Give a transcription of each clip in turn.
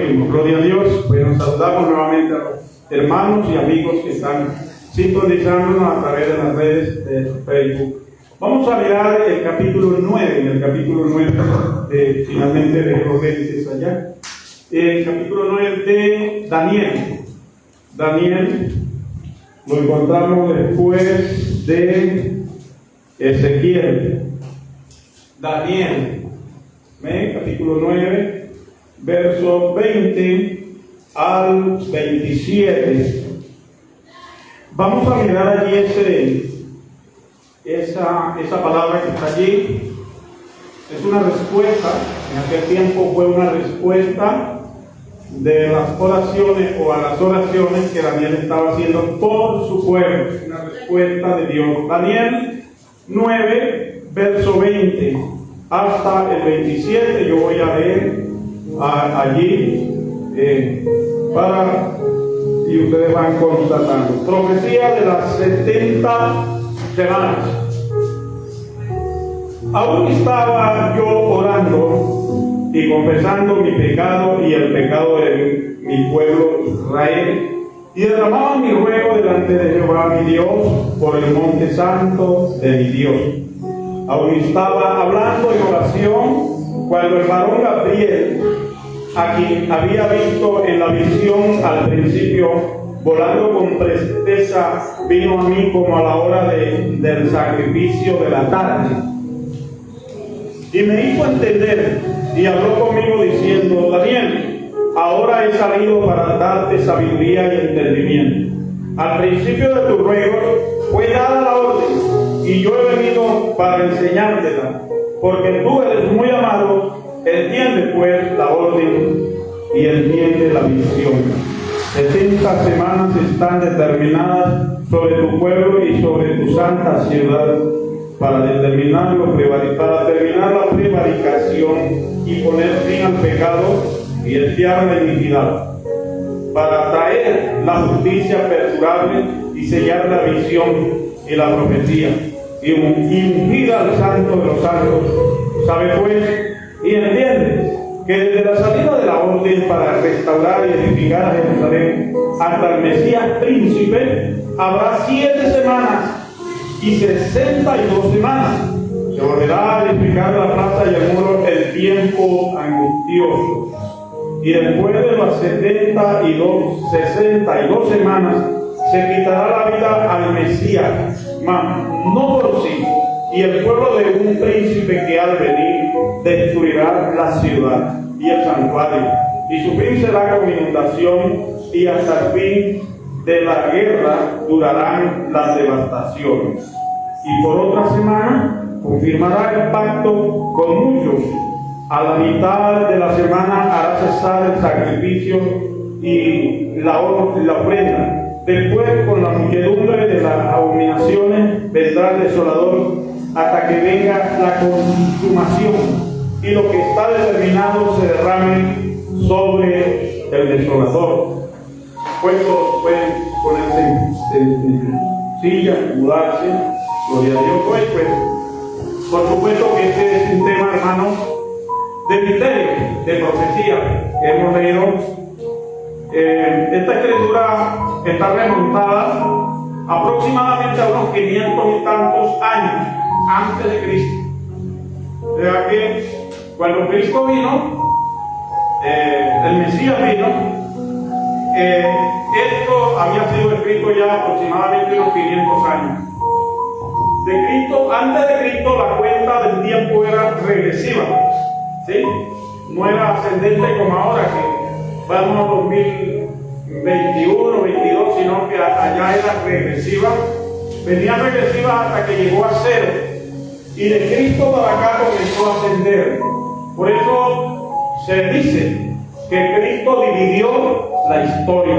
mismo. Gloria a Dios. Bueno, saludamos nuevamente a los hermanos y amigos que están sintonizándonos a través de las redes de Facebook. Vamos a mirar el capítulo 9, en el capítulo 9, finalmente de los lentes allá. El capítulo 9 de Daniel. Daniel lo encontramos después de Ezequiel. Daniel, capítulo 9, versos 20 al 27. Vamos a mirar allí esa palabra que está allí. Es una respuesta. En aquel tiempo fue una respuesta de las oraciones o a las oraciones que Daniel estaba haciendo por su pueblo. Es una respuesta de Dios. Daniel 9, verso 20 hasta el 27. Yo voy a leer allí y ustedes van constatando. Profecía de las 70 semanas. Aún estaba yo orando y confesando mi pecado y el pecado de mi pueblo Israel, y derramaba mi ruego delante de Jehová mi Dios por el monte santo de mi Dios. Aún estaba hablando en oración cuando el varón Gabriel, a quien había visto en la visión al principio volando con presteza, vino a mí como a la hora del sacrificio de la tarde, y me hizo entender y habló conmigo diciendo: Daniel, ahora he salido para darte sabiduría y entendimiento. Al principio de tu ruego fue dada la orden, y yo he venido para enseñártela, porque tú eres muy amado. Entiende pues la orden y entiende la visión. 70 semanas están determinadas sobre tu pueblo y sobre tu santa ciudad, para terminar la prevaricación y poner fin al pecado y expiar la iniquidad, para traer la justicia perdurable y sellar la visión y la profecía, y ungir al santo de los santos. ¿Sabe pues y entiende que desde la salida de la orden para restaurar y edificar a Jerusalén hasta el Mesías príncipe habrá 7 semanas y 62 semanas? Se volverá a edificar la plaza y el muro el tiempo angustioso, y después de las 62 semanas se quitará la vida al Mesías, mas no por sí, y el pueblo de un príncipe que ha de venir destruirá la ciudad y el santuario, y su fin será con inundación, y hasta el fin de la guerra durarán las devastaciones. Y por otra semana confirmará el pacto con muchos. A la mitad de la semana hará cesar el sacrificio y la ofrenda. Después, con la muchedumbre de las abominaciones, vendrá el desolador hasta que venga la consumación, y lo que está determinado se derrame sobre el desolador. Puestos pueden ponerse en silla, mudarse. Gloria a Dios. Pues, por supuesto que este es un tema, hermano, de misterio, de profecía que hemos leído. Esta escritura está remontada aproximadamente a unos 500 y tantos años antes de Cristo. O sea que cuando Cristo vino, el Mesías vino, esto había sido escrito ya aproximadamente unos 500 años. Antes de Cristo la cuenta del tiempo era regresiva, ¿sí? No era ascendente como ahora, que vamos a 2021, 22, sino que allá era regresiva. Venía regresiva hasta que llegó a 0, y de Cristo para acá comenzó a ascender. Por eso se dice que Cristo dividió la historia,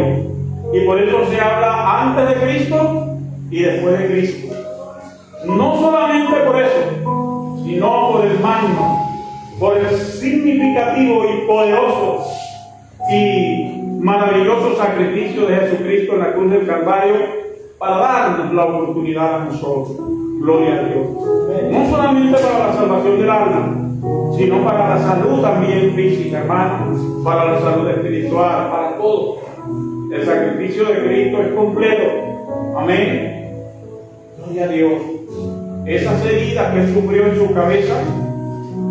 y por eso se habla antes de Cristo y después de Cristo. No solamente por eso, sino por el magno, por el significativo y poderoso y maravilloso sacrificio de Jesucristo en la cruz del Calvario, para darnos la oportunidad a nosotros. Gloria a Dios. No solamente para la salvación del alma, sino para la salud también física, hermano, para la salud espiritual, para todo. El sacrificio de Cristo es completo. Amén. Gloria a Dios. Esas heridas que él sufrió en su cabeza,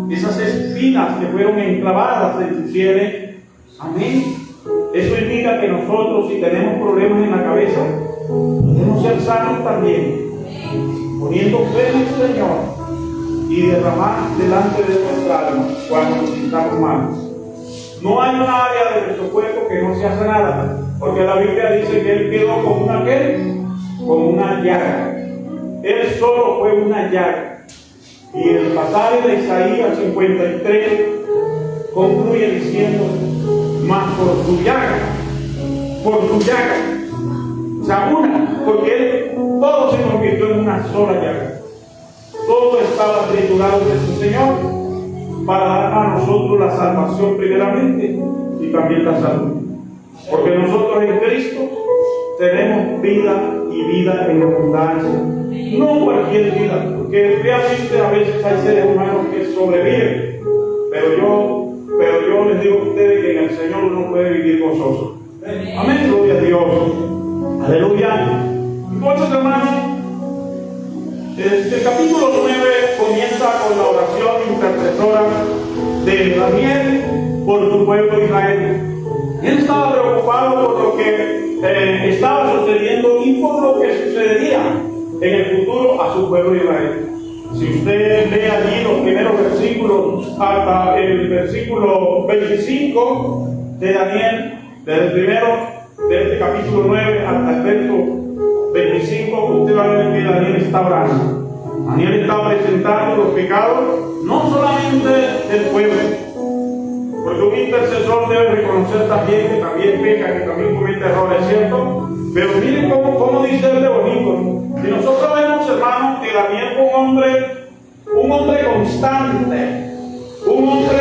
esas espinas que fueron enclavadas en su sien, amén. Eso indica que nosotros, si tenemos problemas en la cabeza, podemos ser sanos también, poniendo fe en el Señor y derramar delante de nuestra alma cuando nos sintamos mal. No hay una área de nuestro cuerpo que no se hace nada, porque la Biblia dice que él quedó como una ¿qué? Como una llaga. Él solo fue una llaga. Y el pasaje de Isaías 53 concluye diciendo: mas por su llaga, o sea, una, porque él, todo se convirtió en una sola llaga. Todo estaba triturado de su Señor para dar a nosotros la salvación primeramente y también la salud. Porque nosotros en Cristo tenemos vida y vida en abundancia. No cualquier vida, porque realmente a veces hay seres humanos que sobreviven, pero yo les digo a ustedes que en el Señor uno puede vivir gozoso. Amén, gloria a Dios. Aleluya. Entonces, hermanos, el capítulo 9 comienza con la oración intercesora de Daniel por su pueblo Israel. Él estaba preocupado por lo que estaba sucediendo y por lo que sucedería en el futuro a su pueblo Israel. Si usted lee allí los primeros versículos hasta el versículo 25 de Daniel, desde el primero de este capítulo 9 hasta el verso 25, usted va a ver que Daniel está orando. Daniel está presentando los pecados no solamente del pueblo, porque un intercesor debe reconocer también que también peca, que también comete errores, ¿cierto? Pero miren cómo dice el de bonito. Si nosotros vemos, hermanos, que Daniel fue un hombre constante, un hombre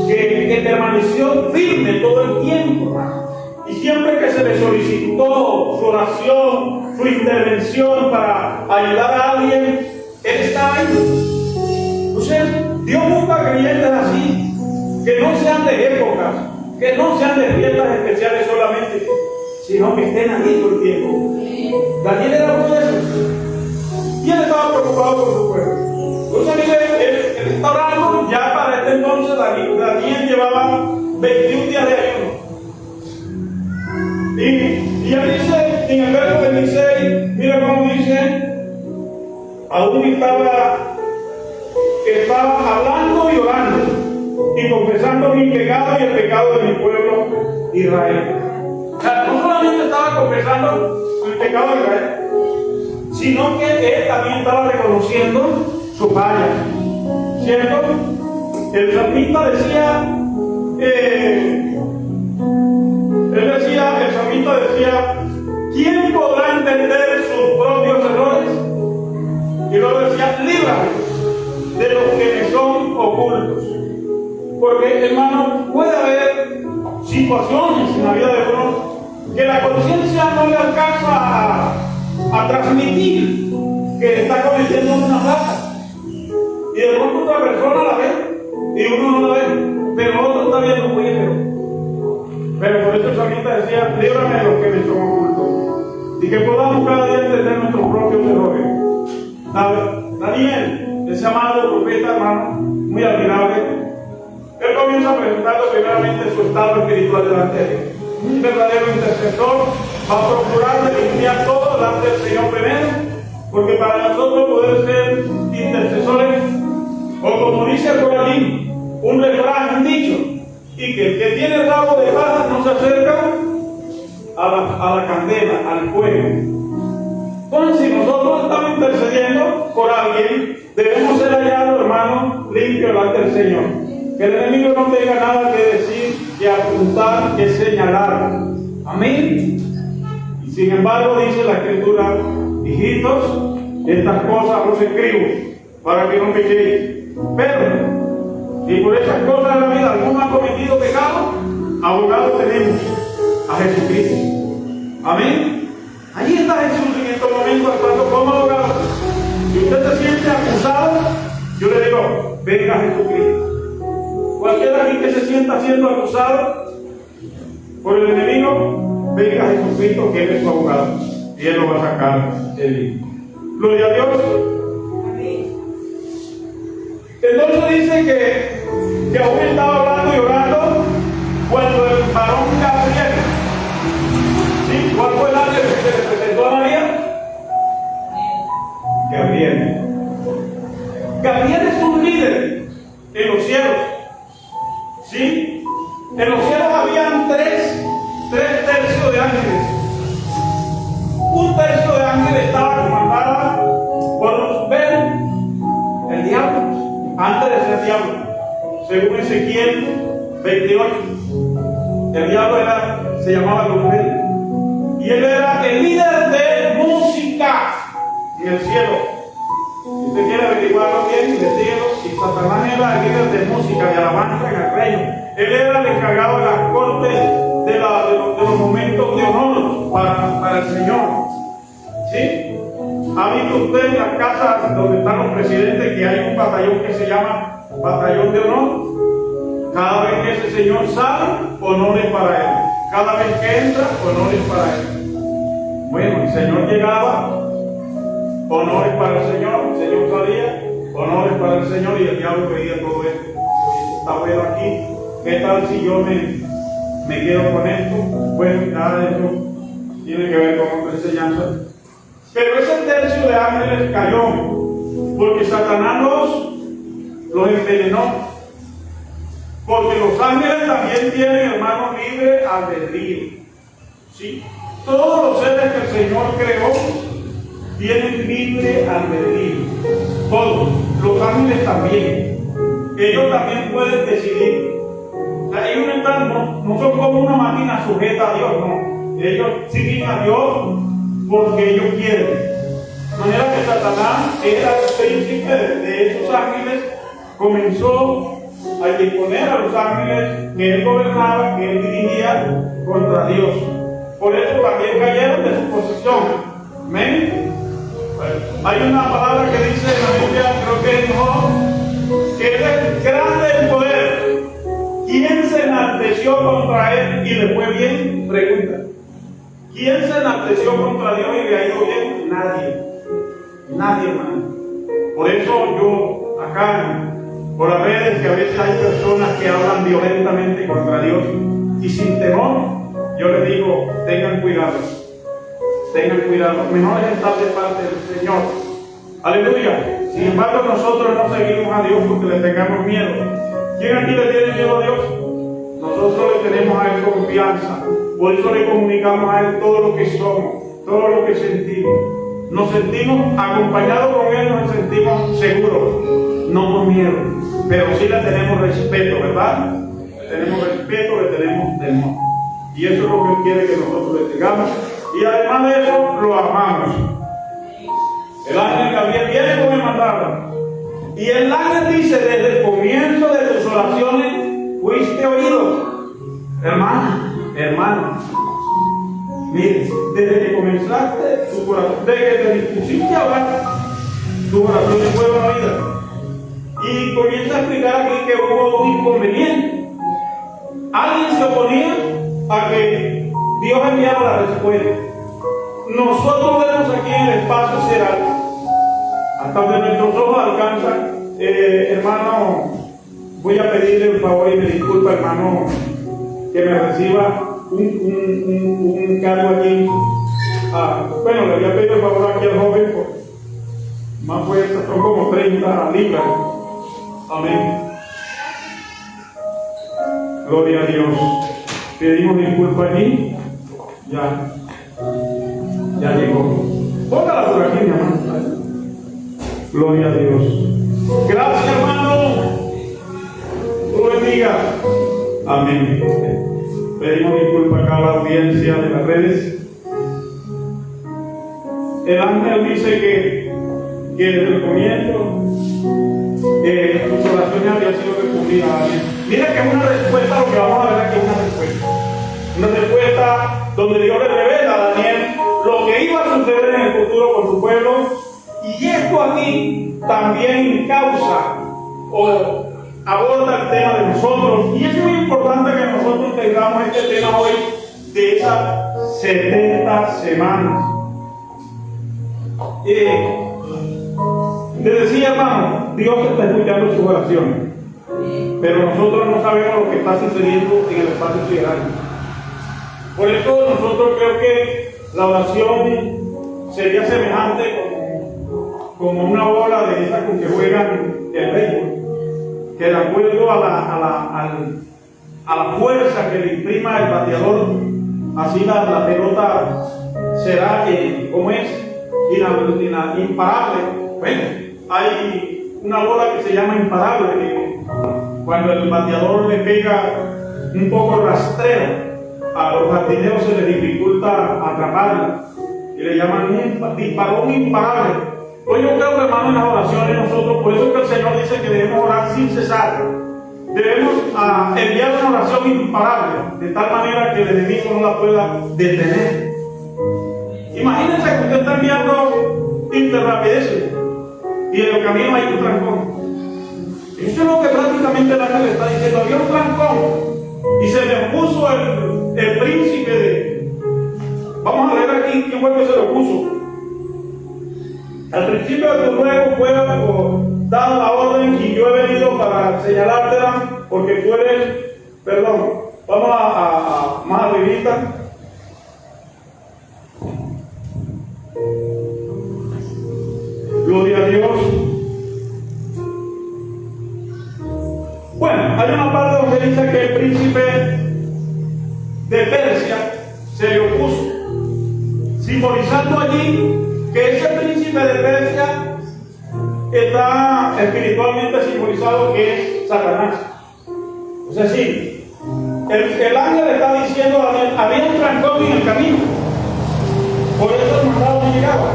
que permaneció firme todo el tiempo, hermano. Y siempre que se le solicitó su oración, su intervención para ayudar a alguien, él está ahí. Entonces, Dios busca creyentes así, que no sean de épocas, que no sean de fiestas especiales solamente, sino que estén ahí todo el tiempo. Daniel era uno de esos. Y él estaba preocupado por su pueblo. Entonces, él está orando. Ya para este entonces, Daniel llevaba 21 días de ayuno. Y él dice, en el verso 26, mira cómo dice: aún estaba hablando y orando y confesando mi pecado y el pecado de mi pueblo Israel. O sea, no solamente estaba confesando el pecado de Israel, sino que él también estaba reconociendo su falla, ¿cierto? El salmista decía, el salmista decía: ¿quién podrá entender sus propios errores? Y luego decía: líbrame de los que me son ocultos. Porque, hermano, puede haber situaciones en la vida de uno que la conciencia no le alcanza a transmitir que está cometiendo una falta. Y de pronto otra persona la ve y uno no la ve, pero otro está viendo, oye, pero por eso el salmista decía: líbrame de los que me son ocultos. Y que podamos cada día entender nuestros propios errores. Daniel, ese amado profeta, hermano, muy admirable, él comienza presentando primeramente su estado espiritual delante de Dios. Un verdadero intercesor va a procurar de limpiar todo delante del Señor primero, porque para nosotros poder ser intercesores, o como dice por allí un refrán, un dicho, y que el que tiene rabo de paja no se acerca a la candela, al fuego. Entonces, si nosotros estamos intercediendo por alguien, debemos ser hallados, hermanos, limpios delante del Señor. Que el enemigo no tenga nada que decir, que apuntar, que señalar. Amén. Y sin embargo, dice la Escritura: hijitos, estas cosas os escribo para que no pequéis. Pero, si por esas cosas de la vida alguno ha cometido pecado, abogado tenemos a Jesucristo. Amén. Allí está Jesús en estos momentos actuando como abogado. Si usted se siente acusado, yo le digo: venga Jesucristo. Cualquiera aquí que se sienta siendo acusado por el enemigo, venga Jesucristo, que Él es su abogado, y Él lo va a sacar de él. Gloria a Dios. Entonces dice que aún estaba hablando y orando cuando el varón Gabriel, ¿sí? ¿Cuál fue el ángel que se le presentó a María? Gabriel. Gabriel es un líder en los cielos, ¿sí? En los cielos habían tres tercios de ángeles. Un tercio de ángeles estaba comandada por Luzbel, el diablo, antes de ser diablo, según Ezequiel 28. El diablo se llamaba Luzbel, y él era el líder de música en el cielo. Si usted quiere averiguarlo bien, investíguelo. Y Satanás era el líder de música, de alabanza en el reino. Él era el encargado de las cortes, de los momentos de honor para el Señor. ¿Sí? ¿Ha visto usted en las casas donde están los presidentes que hay un batallón que se llama batallón de honor? Cada vez que ese señor sale, honores para él. Cada vez que entra, honores para él. Bueno, el Señor llegaba, honores para el Señor salía, honores para el Señor, y el diablo veía todo esto. Está bueno aquí, ¿qué tal si yo me quedo con esto? Bueno, nada de eso tiene que ver con otra enseñanza. Pero ese tercio de ángeles cayó, porque Satanás los envenenó. Porque los ángeles también tienen, hermanos, libre albedrío. ¿Sí? Todos los seres que el Señor creó tienen libre albedrío. Todos. Los ángeles también. Ellos también pueden decidir. O sea, ellos no son como una máquina sujeta a Dios, no. Ellos siguen a Dios porque ellos quieren. De manera que Satanás era el príncipe de esos ángeles, comenzó a disponer a los ángeles que él gobernaba, que él dirigía contra Dios. Por eso también cayeron de su posición. ¿Amén? Hay una palabra que dice en la Biblia, creo que es Job, que él es grande en poder. ¿Quién se enalteció contra él y le fue bien? Pregunta. ¿Quién se enalteció contra Dios y le ha ido bien? Nadie. Nadie, hermano. Por eso yo acá, por las redes, que a veces hay personas que hablan violentamente contra Dios y sin temor, yo les digo, tengan cuidado. Tengan cuidado. Mejor es estar de parte del Señor. Aleluya. Sin embargo, nosotros no seguimos a Dios porque le tengamos miedo. ¿Quién aquí le tiene miedo a Dios? Nosotros le tenemos a Él confianza. Por eso le comunicamos a Él todo lo que somos, todo lo que sentimos. Nos sentimos acompañados con Él, nos sentimos seguros, no con miedo. Pero sí le tenemos respeto, ¿verdad? Le tenemos respeto, le tenemos temor. Y eso es lo que Él quiere que nosotros le tengamos. Y además de eso, lo amamos. El ángel Gabriel viene con el mandato. Y el ángel dice, desde el comienzo de tus oraciones fuiste oído. Hermano, mire, desde que comenzaste tu corazón, desde que te dispusiste a hablar, tus oraciones fueron oídas. Y comienza a explicar aquí que hubo un inconveniente. Alguien se oponía a que Dios enviara la respuesta. Nosotros vemos aquí en el espacio será hasta donde nuestros ojos alcanzan. Hermano, voy a pedirle un favor y me disculpa, hermano, que me reciba un cargo aquí. Bueno, le voy a pedir el favor aquí al joven, porque más fuerza, son como 30 libras. Amén. Gloria a Dios. Pedimos disculpa aquí. Ya llegó. Póngala por aquí, mi hermano. Gloria a Dios. Gracias, hermano. Dios bendiga. Amén. Pedimos disculpa acá a la audiencia de las redes. El ángel dice que desde el comienzo sus oraciones habían sido respondidas a Dios. Mira que es una respuesta, lo que vamos a ver aquí es una respuesta. Una respuesta donde Dios le revela a Daniel lo que iba a suceder en el futuro con su pueblo. Y esto aquí también causa o aborda el tema de nosotros. Y es muy importante que nosotros tengamos este tema hoy de esas 70 semanas. Te decía, hermano, Dios está escuchando sus oraciones, pero nosotros no sabemos lo que está sucediendo en el espacio sideral. Por eso nosotros creo que la oración sería semejante como una bola de esas con que juegan el béisbol, que de acuerdo a la fuerza que le imprima el bateador, así la pelota será, ¿cómo es? Imparable. Bueno, hay una bola que se llama imparable, que cuando el bateador le pega un poco rastrero, a los jardineros se les dificulta atraparla y le llaman un balón imparable. Pues yo creo que, hermano, en las oraciones nosotros, por eso que el Señor dice que debemos orar sin cesar, debemos enviar una oración imparable, de tal manera que el enemigo no la pueda detener. Imagínense que usted está enviando interrapideces y en el camino hay un trancón. Eso es lo que prácticamente el ángel le está diciendo. Había un trancón y se le puso el príncipe de... Vamos a leer aquí quién fue que se lo puso. Al principio de tu ruego fue dada la orden y yo he venido para señalártela porque tú eres... Perdón, vamos a más arribita. Gloria a Dios. Bueno, hay una parte donde dice que el príncipe de Persia se le opuso, simbolizando allí que ese príncipe de Persia está espiritualmente simbolizado que es Satanás. O sea, sí, el ángel está diciendo a Daniel, había un trancón en el camino, por eso el mandado no llegaba.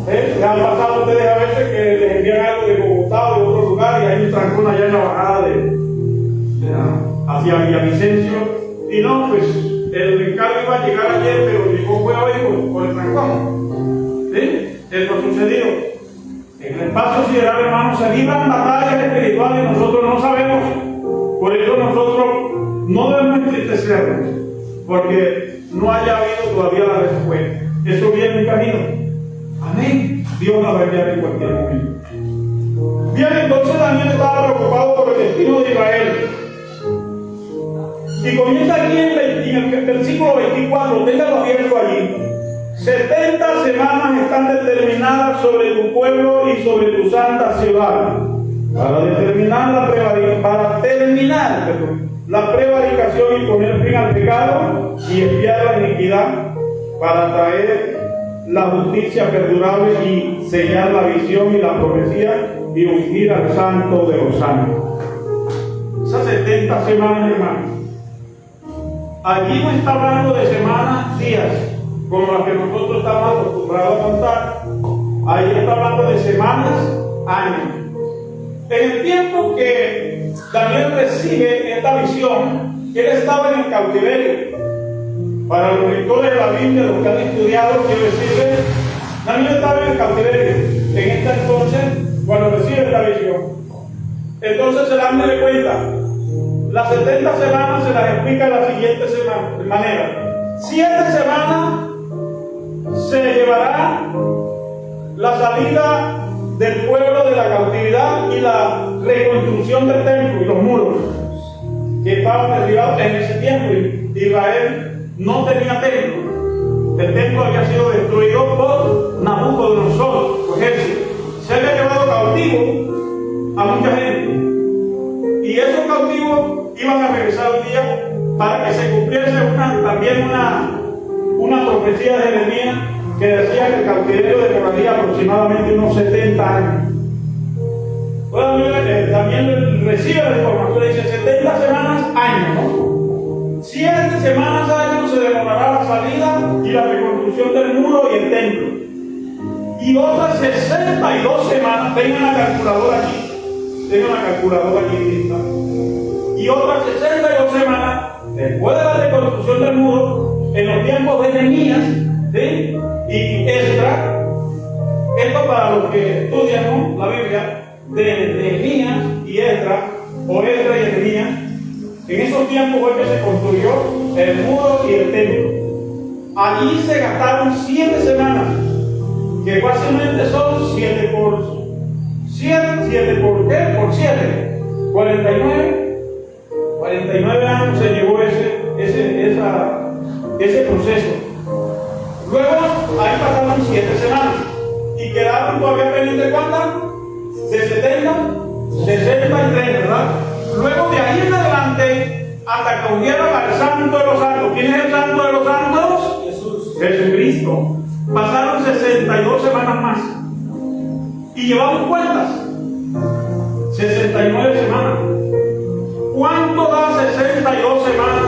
Le han pasado a ustedes a veces que les envían algo de Bogotá o de otro lugar y hay un trancón allá en la bajada hacia Villavicencio, y no, pues el encargo iba a llegar ayer, pero llegó fue hoy por el trancón. ¿Sí? Esto ha sucedido. En el espacio sideral, hermanos, se libran batallas espirituales y nosotros no sabemos. Por eso nosotros no debemos entristecernos, porque no haya habido todavía la respuesta. Eso viene en camino. Amén. Dios la va a enviar en cualquier momento. Bien, entonces Daniel estaba preocupado por el destino de Israel. Y comienza aquí en el versículo 24, téngalo abierto allí. 70 semanas están determinadas sobre tu pueblo y sobre tu santa ciudad, para terminar la prevaricación y poner fin al pecado y expiar la iniquidad, para traer la justicia perdurable y sellar la visión y la profecía y ungir al santo de los santos. Esas 70 semanas, hermanos, allí no está hablando de semanas, días, como las que nosotros estamos acostumbrados a contar. Allí está hablando de semanas, años. En el tiempo que Daniel recibe esta visión, él estaba en el cautiverio. Para los lectores de la Biblia, los que han estudiado, quiero decirles, Daniel estaba en el cautiverio en este entonces, cuando recibe esta visión. Entonces el ángel le cuenta, las 70 semanas se las explica de la siguiente manera. 7 semanas se llevará la salida del pueblo de la cautividad y la reconstrucción del templo y los muros que estaban derribados en ese tiempo. Israel no tenía templo. El templo había sido destruido por Nabucodonosor, su ejército. Se había llevado cautivo a mucha gente. Y esos cautivos iban a regresar un día para que se cumpliese también una profecía de Jeremías que decía que el cautiverio demoraría aproximadamente unos 70 años. Bueno, también recibe la información, dice 70 semanas, años, ¿no? 7 semanas, años se demorará la salida y la reconstrucción del muro y el templo. Y otras 62 semanas, tengan la calculadora aquí lista. Y otras 62 semanas, después de la reconstrucción del muro, en los tiempos de Nehemías, ¿sí? Y Esdras, esto para los que estudian, ¿no?, la Biblia, de Nehemías y Esdras, o Esdras y Nehemías, en esos tiempos fue que se construyó el muro y el templo. Allí se gastaron 7 semanas, que fácilmente son 7 por 7, 7 por qué, por 7, 49 años se llevó ese proceso. Luego ahí pasaron 7 semanas y quedaron todavía pendientes, ¿cuántas? De 70, 63, ¿verdad? Luego de ahí en adelante, hasta que unieron al Santo de los Santos. ¿Quién es el Santo de los Santos? Jesús. Jesucristo. Pasaron 62 semanas más. Y llevamos cuántas? 69 semanas. ¿Cuánto da 62 semanas?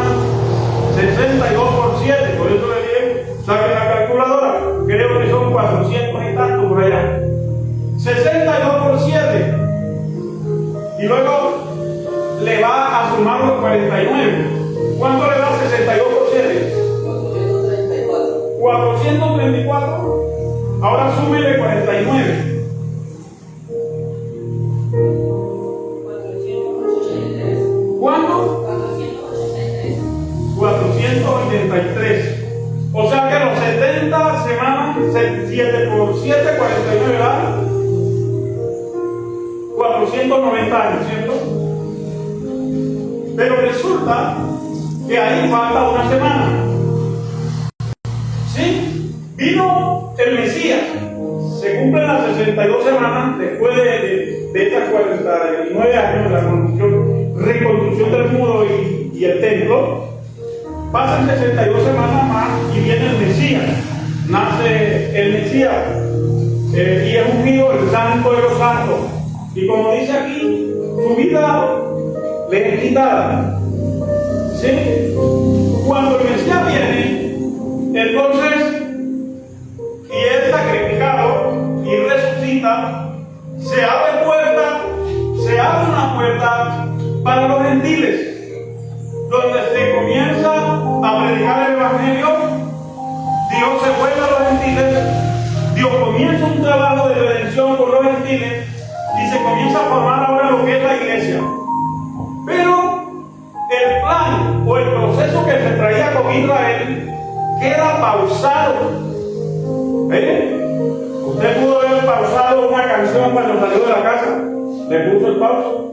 62 por 7. Por eso le dije, saquen la calculadora. Creo que son 400 y tanto por allá. 62 por 7. Y luego le va a sumar los 49. ¿Cuánto le da 62 por 7? 434. 434. Ahora súmele 49. 483. ¿Cuánto? 483. 483. O sea que los 70 semanas, 7 por 7, 49 da 490 años, ¿cierto? Pero resulta que ahí falta una semana. ¿Sí? Vino el Mesías. Se cumplen las 62 semanas después de estas 49 años de la reconstrucción del muro y el templo. Pasan 62 semanas más y viene el Mesías. Nace el Mesías y es ungido el Santo de los Santos. Y como dice aquí, su vida le es quitada. ¿Sí? Cuando el Mesías viene, entonces, y es sacrificado y resucita, se abre una puerta para los gentiles, donde se comienza a predicar el Evangelio. Dios se vuelve a los gentiles, Dios comienza un trabajo de redención con los gentiles y se comienza a formar ahora lo que es la iglesia. Pero el plan o el proceso que se traía con Israel queda pausado. Usted pudo haber pausado una canción cuando salió de la casa, le puso el pauso,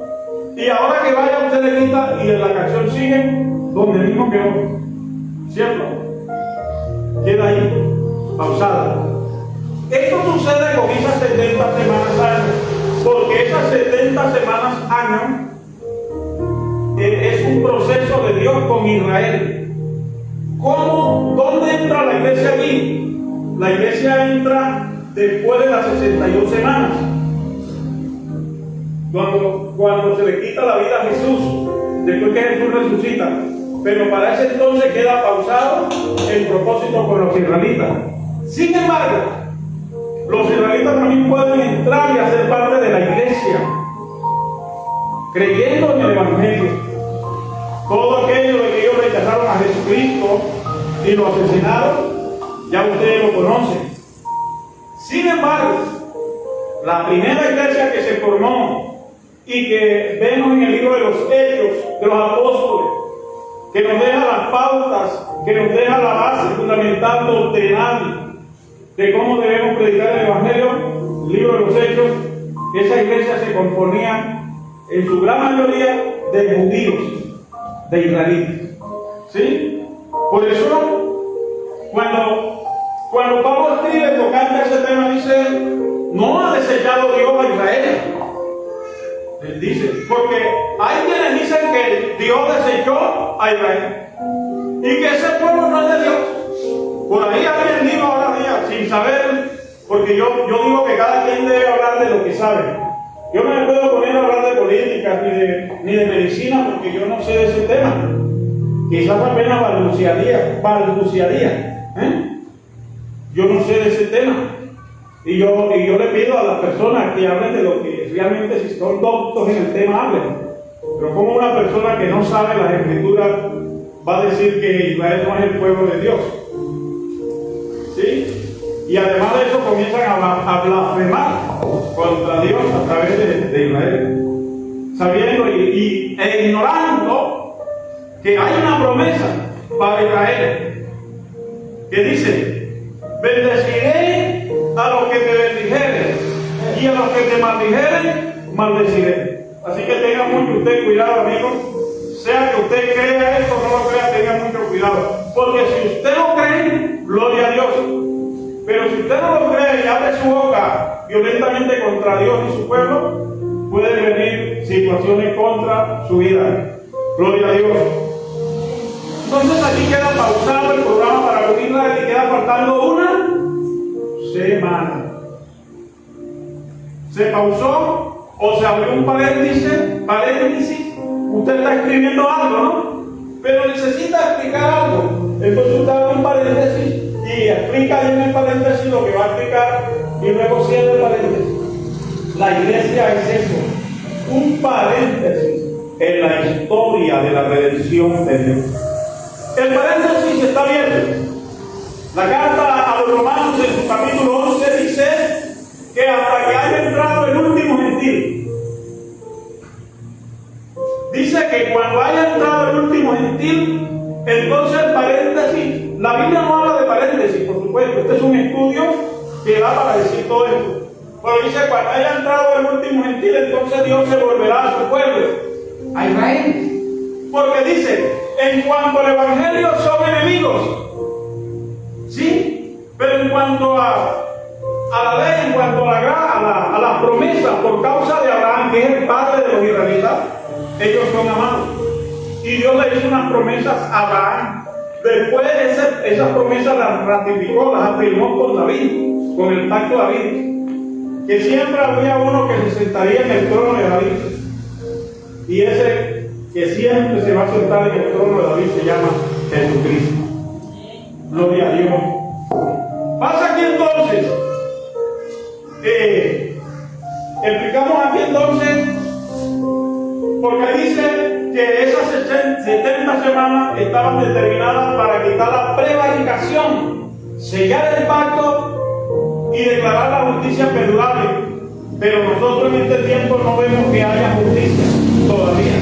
y ahora que vaya usted le quita y la canción sigue donde mismo quedó, ¿cierto? Queda ahí, pausada. Esto sucede con esas 70 semanas años, porque esas 70 semanas años es un proceso de Dios con Israel. ¿Cómo? ¿Dónde entra la iglesia aquí? La iglesia entra después de las 62 semanas. Cuando se le quita la vida a Jesús, después que Jesús resucita. Pero para ese entonces queda pausado el propósito con los israelitas. Sin embargo, los israelitas también pueden entrar y hacer parte de la iglesia, creyendo en el Evangelio. Todo aquello de que ellos rechazaron a Jesucristo y lo asesinaron, ya ustedes lo conocen. Sin embargo, la primera iglesia que se formó y que vemos en el libro de los Hechos de los Apóstoles, que nos deja las pautas, que nos deja la base fundamental doctrinal de cómo debemos predicar el Evangelio, el libro de los Hechos, esa iglesia se componía en su gran mayoría de judíos, de israelitas. ¿Sí? Por eso, cuando Pablo escribe tocante a ese tema, dice, no ha desechado Dios a Israel. Él dice, porque hay quienes dicen que Dios desechó a Israel y que ese pueblo no es de Dios. Por ahí alguien dijo ahora día, sin saber, porque yo digo que cada quien debe hablar de lo que sabe. Yo no me puedo poner a hablar de política ni de medicina porque yo no sé de ese tema. Quizás apenas balbucearía. Yo no sé de ese tema. Y yo le pido a las personas que hablen de lo que realmente, si son doctos en el tema, hablen. Pero como una persona que no sabe las escrituras va a decir que Israel no es el pueblo de Dios. ¿Sí? Y además de eso comienzan a blasfemar contra Dios a través de Israel, sabiendo e ignorando que hay una promesa para Israel que dice: bendeciré a los que te bendijeren y a los que te maldijeren maldeciré. Así que tenga mucho usted cuidado, amigos. Sea que usted crea esto o no lo crea, tenga mucho cuidado, porque si usted lo cree, gloria a Dios. Pero si usted no lo cree y abre su boca violentamente contra Dios y su pueblo, pueden venir situaciones contra su vida. Gloria a Dios. Entonces aquí queda pausado el programa para unirla y queda faltando una semana. Se pausó o se abrió un paréntesis. Usted está escribiendo algo, ¿no? Pero necesita explicar algo. Entonces usted abre un paréntesis y explica ahí en el paréntesis lo que va a explicar y luego cierra el paréntesis. La iglesia es eso, un paréntesis en la historia de la redención de Dios. El paréntesis está abierto. La carta a los Romanos en su capítulo 11 dice que hasta que haya entrado el último gentil. Dice que cuando haya entrado el último gentil, entonces el paréntesis, la Biblia no habla de paréntesis, por supuesto, este es un estudio que da para decir todo esto. Pero dice, cuando haya entrado el último gentil, entonces Dios se volverá a su pueblo, a Israel. Porque dice, en cuanto al evangelio son enemigos, ¿sí? Pero en cuanto a la ley, en cuanto a la promesa por causa de Abraham, que es el padre de los israelitas, ellos son amados. Y Dios le hizo unas promesas a Abraham. Después esas promesas las ratificó, las afirmó con David, con el pacto de David, que siempre había uno que se sentaría en el trono de David. Y ese que siempre se va a sentar en el trono de David se llama Jesucristo. Gloria a Dios. Pasa aquí entonces, explicamos aquí entonces, porque dice que esas 70 semanas estaban determinadas para quitar la prevaricación, sellar el pacto y declarar la justicia perdurable. Pero nosotros en este tiempo no vemos que haya justicia todavía.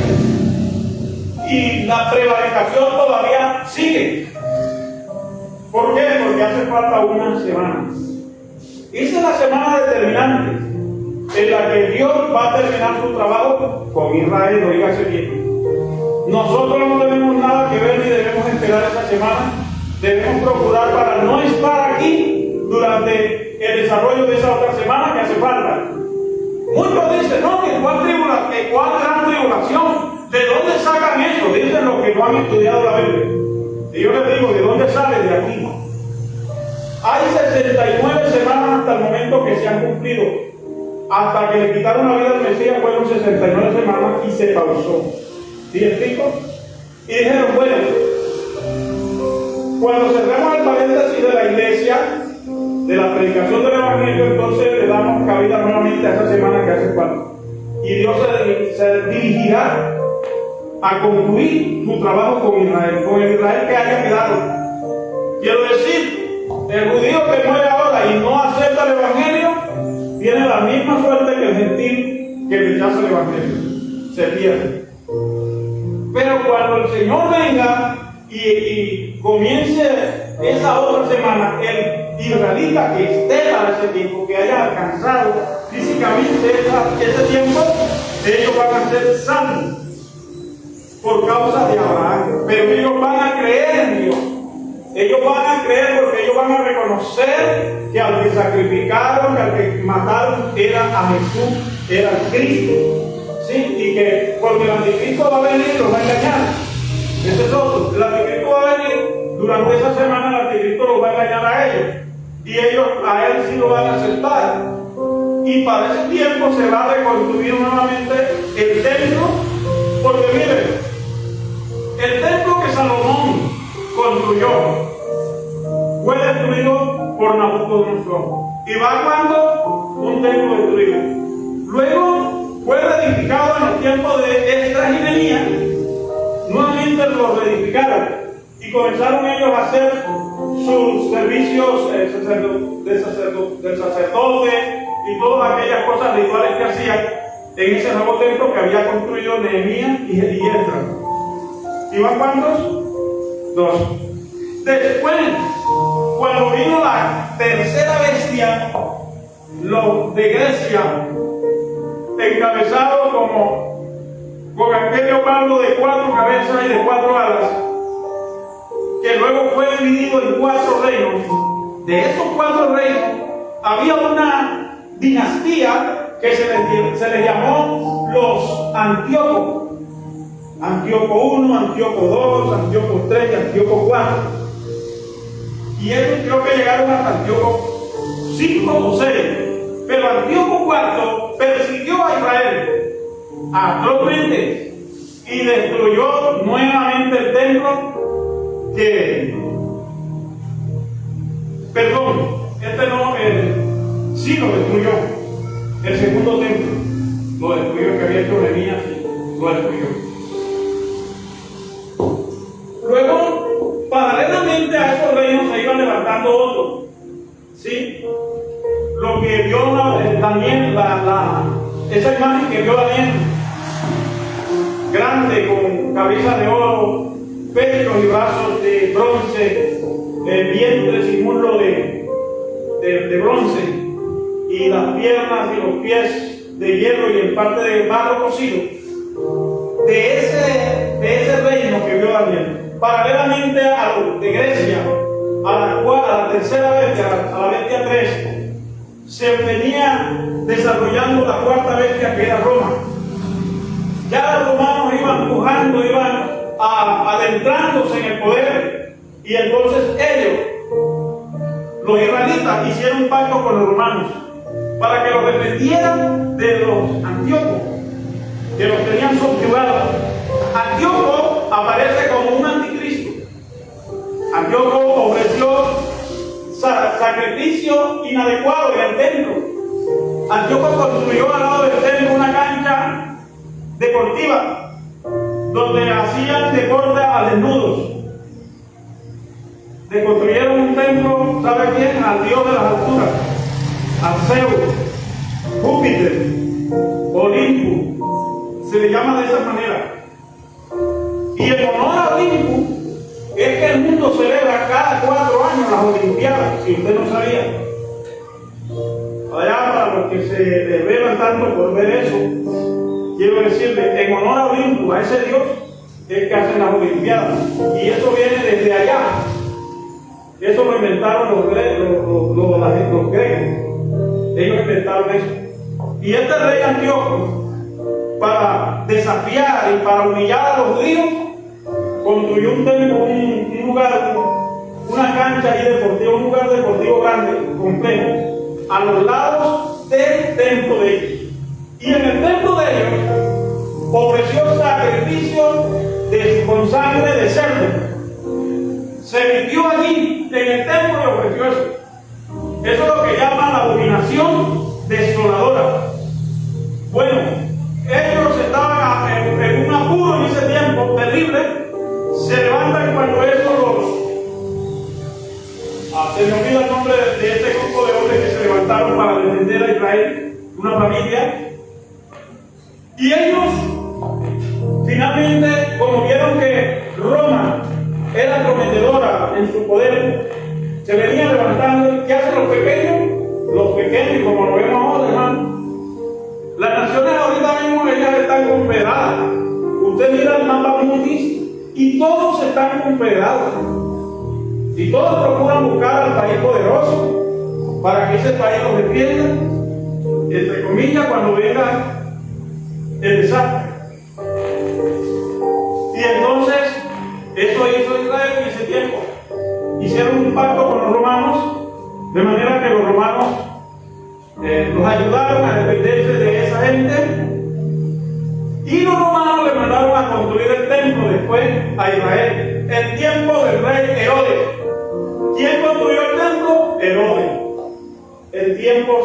Y la prevaricación todavía sigue. ¿Por qué? Porque hace falta una semana. Esa es la semana determinante en la que Dios va a terminar su trabajo con Israel, oígase bien. Nosotros no tenemos nada que ver ni debemos esperar esa semana. Debemos procurar para no estar aquí durante el desarrollo de esa otra semana que hace falta. Muchos dicen, no, que cuál gran tribulación. ¿De dónde sacan eso? Dicen los que no han estudiado la Biblia. Y yo les digo, ¿de dónde sale? De aquí. Hay 69 semanas hasta el momento que se han cumplido. Hasta que le quitaron la vida al Mesías fueron 69 semanas y se pausó. ¿Sí explico? Y dijeron, bueno, cuando cerremos el paréntesis de la iglesia, de la predicación del Evangelio, entonces le damos cabida nuevamente a esa semana que hace falta. Y Dios se dirigirá a concluir su trabajo con el Israel que haya quedado. Quiero decir, el judío que muere ahora y no acepta el Evangelio, tiene la misma suerte que el gentil que rechaza el Evangelio. Se pierde. Pero cuando el Señor venga y comience esa otra semana, el israelita que esté para ese tiempo, que haya alcanzado físicamente ese tiempo, ellos van a ser salvos por causa de Abraham. Pero ellos van a creer en Dios. Ellos van a creer porque ellos van a reconocer que al que sacrificaron, que al que mataron era a Jesús, era Cristo. ¿Sí? Y que porque el anticristo va a venir y los va a engañar. Ese es otro. El anticristo va a venir durante esa semana, el anticristo los va a engañar a ellos. Y ellos a él sí lo van a aceptar. Y para ese tiempo se va a reconstruir nuevamente el templo. Porque miren, el templo que Salomón construyó fue destruido por Nabucodonosor. ¿Y va cuando? Un templo destruido. Luego fue reedificado en el tiempo de Esdras y Nehemías. Nuevamente lo reedificaron y comenzaron ellos a hacer sus servicios del sacerdote, y todas aquellas cosas rituales que hacían en ese nuevo templo que había construido Nehemías y Esdras. ¿Iban cuántos? 2. Después, cuando vino la tercera bestia, los de Grecia, encabezado con aquel leopardo de 4 cabezas y de 4 alas, que luego fue dividido en 4 reinos. De esos 4 reinos había una dinastía que se les llamó los Antíocos. Antíoco 1, Antíoco 2, Antíoco 3 y Antíoco 4. Y ellos creo que llegaron hasta Antíoco 5 o 6. Pero Antíoco 4 persiguió a Israel atrozmente y destruyó nuevamente el templo sí lo destruyó. El segundo templo lo destruyó, que había hecho Nehemías, lo destruyó. Luego, paralelamente a esos reinos se iban levantando otros. ¿Sí? Lo que vio también esa imagen que vio Daniel, grande, con cabeza de oro, pechos y brazos de bronce, vientres y muslos de bronce, y las piernas y los pies de hierro y en parte de barro cocido. De ese reino que vio Daniel, paralelamente a los de Grecia, a la tercera bestia, a la bestia 3, se venía desarrollando la cuarta bestia, que era Roma. Ya los romanos iban pujando, iban adentrándose en el poder, y entonces ellos, los israelitas, hicieron un pacto con los romanos para que los defendieran de los Antíocos, que los tenían subyugados. Antíoco aparece como un anticristo. Antíoco ofreció sacrificio inadecuado en el templo. Antíoco construyó al lado del templo una cancha deportiva donde hacían deporte a desnudos. Le construyeron un templo, ¿sabe quién? Al dios de las alturas, a Zeus, Júpiter, Olimpo, se le llama de esa manera. Y en honor a Olimpo es que el mundo celebra cada 4 años las Olimpiadas, si usted no sabía. Allá, para los que se desvelan tanto por ver eso, quiero decirle, en honor a Olimpo, a ese dios, es que hacen las Olimpiadas. Y eso viene desde allá. Eso lo inventaron los griegos. Ellos inventaron eso. Y este rey Antíoco, para desafiar y para humillar a los judíos, construyó un templo, un lugar, una cancha ahí deportiva, un lugar deportivo grande, complejo, a los lados del templo de ellos. Y en el templo de ellos ofreció sacrificio con sangre de cerdo. Se vistió allí en el templo y ofreció eso. Eso es lo que llaman la abominación desoladora. Bueno, ellos estaban en un apuro en ese tiempo terrible. Se levantan cuando eso se me olvida el nombre de este grupo de hombres que se levantaron para defender a Israel, una familia. Y ellos, finalmente, como vieron que Roma era prometedora en su poder, se venían levantando. ¿Qué hacen los pequeños? Los pequeños, como lo vemos ahora, hermano. Las naciones ahorita mismo, ellas están confederadas. Usted mira el mapa mundi y todos están confederados. Y todos procuran buscar al país poderoso para que ese país los defienda, entre comillas, cuando venga el desastre. Y entonces, eso hizo Israel en ese tiempo. Hicieron un pacto con los romanos, de manera que los romanos los ayudaron a defenderse de esa gente. Y los romanos le mandaron a construir el templo después a Israel, en tiempo del rey Herodes. ¿Quién construyó el templo? Herodes. En tiempos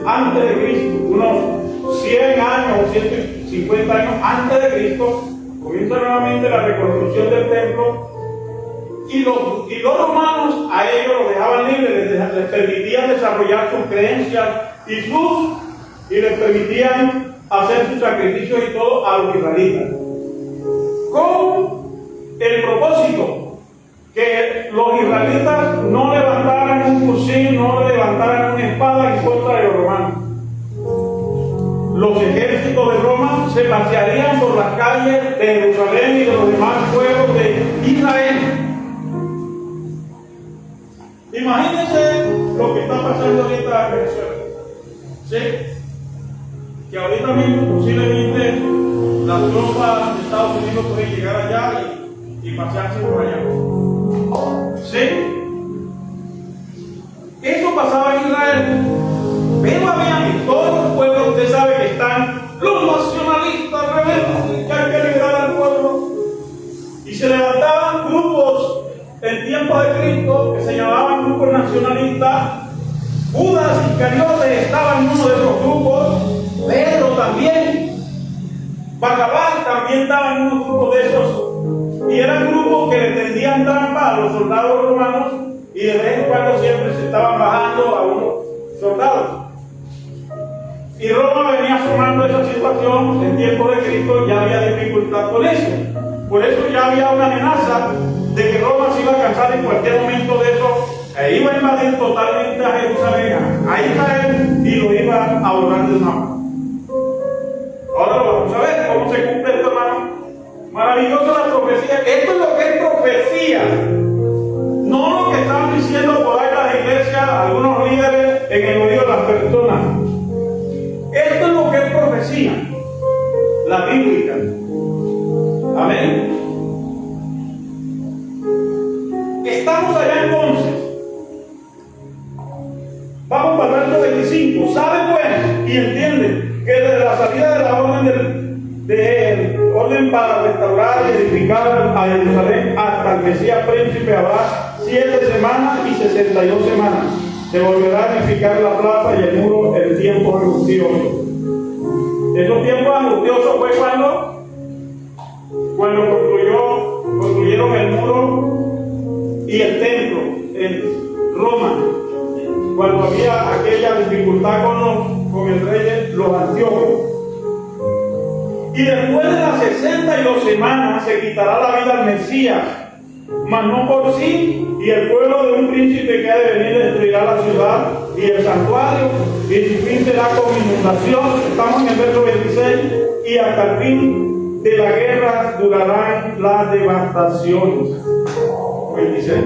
antes de Cristo, unos 100 años o 150 años antes de Cristo, comienza nuevamente la reconstrucción del templo. Y los romanos a ellos los dejaban libres, les permitían desarrollar sus creencias, y les permitían hacer sus sacrificios y todo a los israelitas, con el propósito que los israelitas no levantaran un fusil, no levantaran una espada en contra de los romanos. Los ejércitos de Roma se pasearían por las calles de Jerusalén y de los demás pueblos de Israel. Imagínense lo que está pasando ahorita en Venezuela. ¿Sí? Que ahorita mismo posiblemente las tropas de Estados Unidos pueden llegar allá y pasearse por allá. ¿Sí? Eso pasaba en Israel. Pero había en todos los pueblos, usted sabe que están los nacionalistas rebeldes que hay que liberar al pueblo. Y se levantaban grupos en tiempo de Cristo que se llamaban grupos nacionalistas. Judas Iscariote estaba en uno de esos grupos, Pedro también, Barrabás también estaba en unos grupos de esos. Y eran grupos que le tendían trampa a los soldados romanos y de vez en cuando siempre se estaban bajando a unos soldados. Y Roma venía sumando esa situación. En tiempo de Cristo ya había dificultad con eso. Por eso ya había una amenaza de que Roma se iba a cansar en cualquier momento de eso e iba a invadir totalmente a Jerusalén, a Israel, y lo iba a borrar de una mano. Ahora lo vamos a ver cómo se cumple esto, hermano. Maravillosa la profecía. Esto es lo que es profecía, no lo que están diciendo por ahí las iglesias, algunos líderes en el oído de las personas. Esto es lo que es profecía, la bíblica. Amén. Estamos allá entonces. Vamos para el verso 25. Sabe pues y entiende que desde la salida de la orden para restaurar y edificar a Jerusalén hasta el Mesías príncipe habrá 7 semanas y 62 semanas. Se volverá a edificar la plaza y el muro en tiempos angustiosos. Esos tiempos angustiosos fue cuando construyeron el muro y el templo en Roma, cuando había aquella dificultad con el rey los Antíocos. Y después de las 62 semanas se quitará la vida al Mesías, mas no por sí, y el pueblo de un príncipe que ha de venir destruirá la ciudad y el santuario, y su fin será con inundación. Estamos en el verso 26, y hasta el fin de la guerra durarán las devastaciones. 26.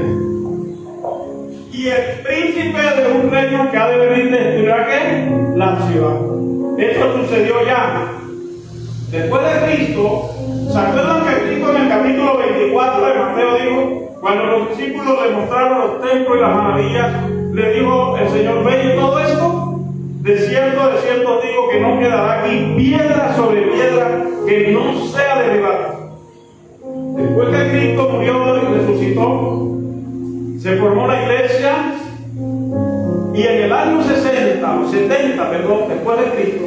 Y el príncipe de un reino que ha de venir destruirá ¿qué? La ciudad. Esto sucedió ya. Después de Cristo, ¿se acuerdan que Cristo en el capítulo 24 de Mateo dijo, cuando los discípulos le mostraron los templos y las maravillas, le dijo el Señor, ¿veis todo esto? De cierto digo que no quedará aquí piedra sobre piedra que no sea derribada. Después que Cristo murió y resucitó, se formó la iglesia, y en el año 70, después de Cristo,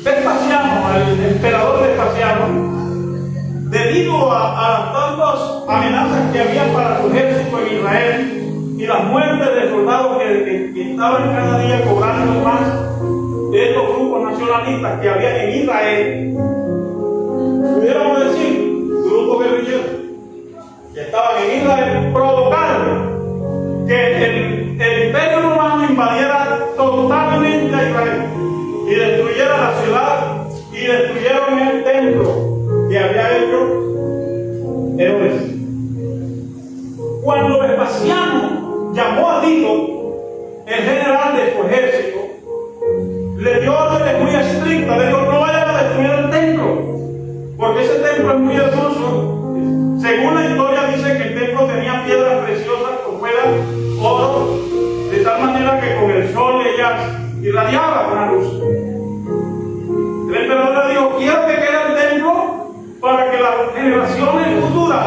Vespasiano, el emperador Vespasiano, debido a tantas amenazas que había para su ejército en Israel y las muertes de soldados que estaban cada día cobrando más de estos grupos nacionalistas que había en Israel, pudiéramos decir, grupos guerrilleros que estaban en Israel, provocaron que el imperio romano invadiera totalmente a Israel y destruyera la ciudad y destruyeron el templo que había hecho Herodes. Cuando Vespasiano llamó a Tito, el general de su ejército, le dio órdenes muy estrictas, le dijo, no vayan a destruir el templo, porque ese templo es muy hermoso. Según la historia dice que el templo tenía piedras preciosas como era oro, de tal manera que con el sol ellas irradiaban una luz. El emperador le dijo, quiero que quede el templo para que las generaciones futuras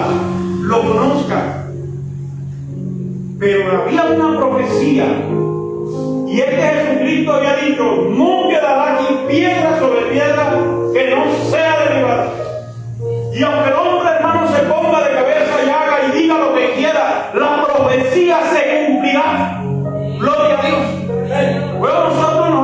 lo conozcan. Pero había una profecía, y es que Jesucristo había dicho, no quedará aquí piedra sobre piedra que no sea derribada. Y aunque el hombre, hermano, se ponga de cabeza y haga y diga lo que quiera, la profecía se cumplirá. Gloria a Dios. Luego nosotros nos